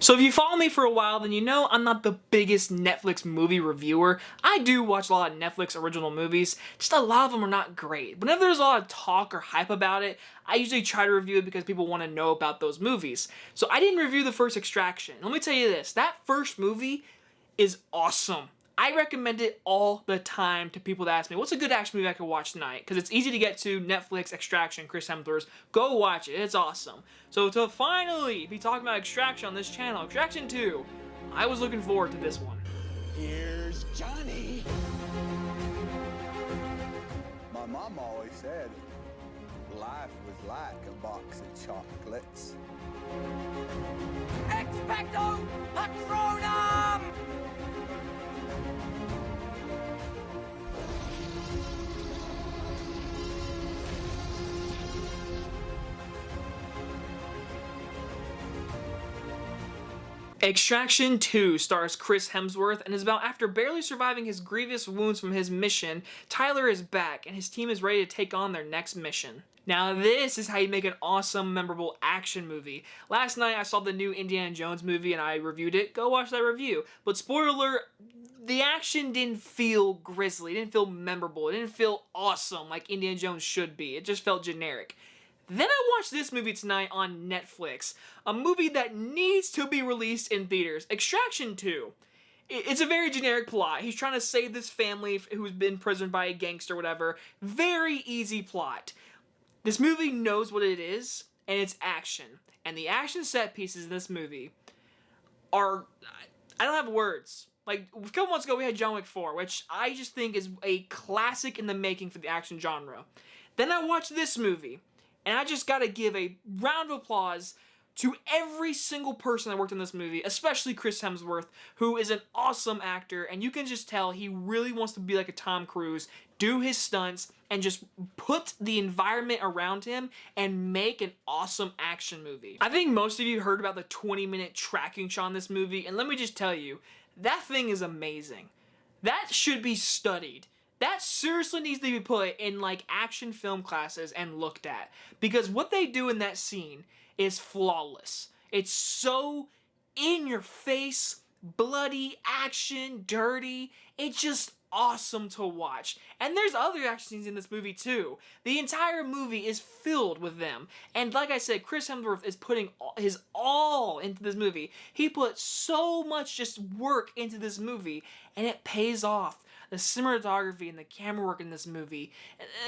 So if you follow me for a while, then you know I'm not the biggest Netflix movie reviewer. I do watch a lot of Netflix original movies, just a lot of them are not great. Whenever there's a lot of talk or hype about it, I usually try to review it because people want to know about those movies. So I didn't review the first Extraction. Let me tell you this, that first movie is awesome. I recommend it all the time to people that ask me, what's a good action movie I could watch tonight? Because it's easy to get to. Netflix, Extraction, Chris Hemsworth. Go watch it. It's awesome. So to finally be talking about Extraction on this channel, Extraction 2, I was looking forward to this one. Here's Johnny. My mom always said life was like a box of chocolates. Expecto Patronum! Extraction 2 stars Chris Hemsworth and is about after barely surviving his grievous wounds from his mission, Tyler is back and his team is ready to take on their next mission. Now this is how you make an awesome, memorable action movie. Last night I saw the new Indiana Jones movie and I reviewed it. Go watch that review. But spoiler alert, the action didn't feel grisly, it didn't feel memorable, it didn't feel awesome like Indiana Jones should be. It just felt generic. Then I watched this movie tonight on Netflix, a movie that needs to be released in theaters, Extraction 2. It's a very generic plot. He's trying to save this family who's been imprisoned by a gangster or whatever. Very easy plot. This movie knows what it is, and it's action. And the action set pieces in this movie are... I don't have words. Like, a couple months ago we had John Wick 4, which I just think is a classic in the making for the action genre. Then I watched this movie. And I just gotta give a round of applause to every single person that worked in this movie, especially Chris Hemsworth, who is an awesome actor, and you can just tell he really wants to be like a Tom Cruise, do his stunts, and just put the environment around him and make an awesome action movie. I think most of you heard about the 20-minute tracking shot in this movie, and let me just tell you, that thing is amazing. That should be studied. That seriously needs to be put in like action film classes and looked at. Because what they do in that scene is flawless. It's so in your face, bloody, action, dirty. It's just awesome to watch. And there's other action scenes in this movie too. The entire movie is filled with them. And like I said, Chris Hemsworth is putting his all into this movie. He put so much just work into this movie and it pays off. The cinematography and the camera work in this movie,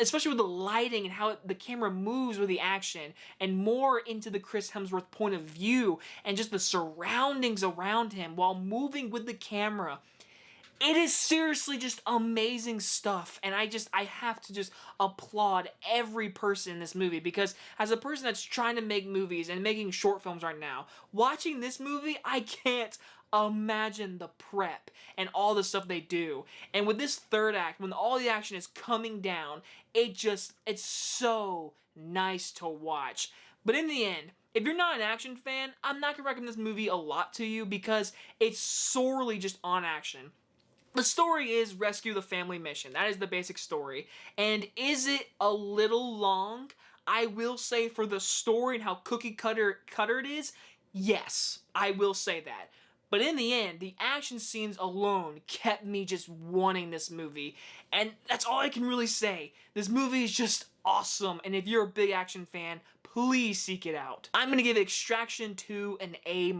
especially with the lighting and how the camera moves with the action, and more into the Chris Hemsworth point of view, and just the surroundings around him while moving with the camera. It is seriously just amazing stuff, and I have to just applaud every person in this movie, because as a person that's trying to make movies and making short films right now, watching this movie, I can't imagine the prep and all the stuff they do. And with this third act, when all the action is coming down, it's so nice to watch. But in the end, if you're not an action fan, I'm not gonna recommend this movie a lot to you because it's sorely just on action. The story is rescue the family mission. That is the basic story. And is it a little long? I will say for the story and how cookie cutter it is, yes, I will say that. But in the end, the action scenes alone kept me just wanting this movie. And that's all I can really say. This movie is just awesome. And if you're a big action fan, please seek it out. I'm going to give Extraction 2 an A-.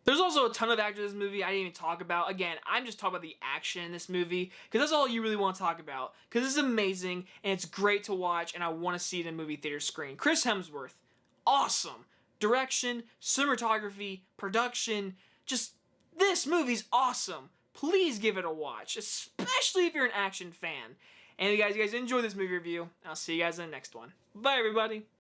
There's also a ton of actors in this movie I didn't even talk about. Again, I'm just talking about the action in this movie because that's all you really want to talk about. Because it's amazing and it's great to watch and I want to see it in a movie theater screen. Chris Hemsworth, awesome. Direction, cinematography, production, just this movie's awesome. Please give it a watch, especially if you're an action fan. And you guys enjoy this movie review. I'll see you guys in the next one. Bye, everybody.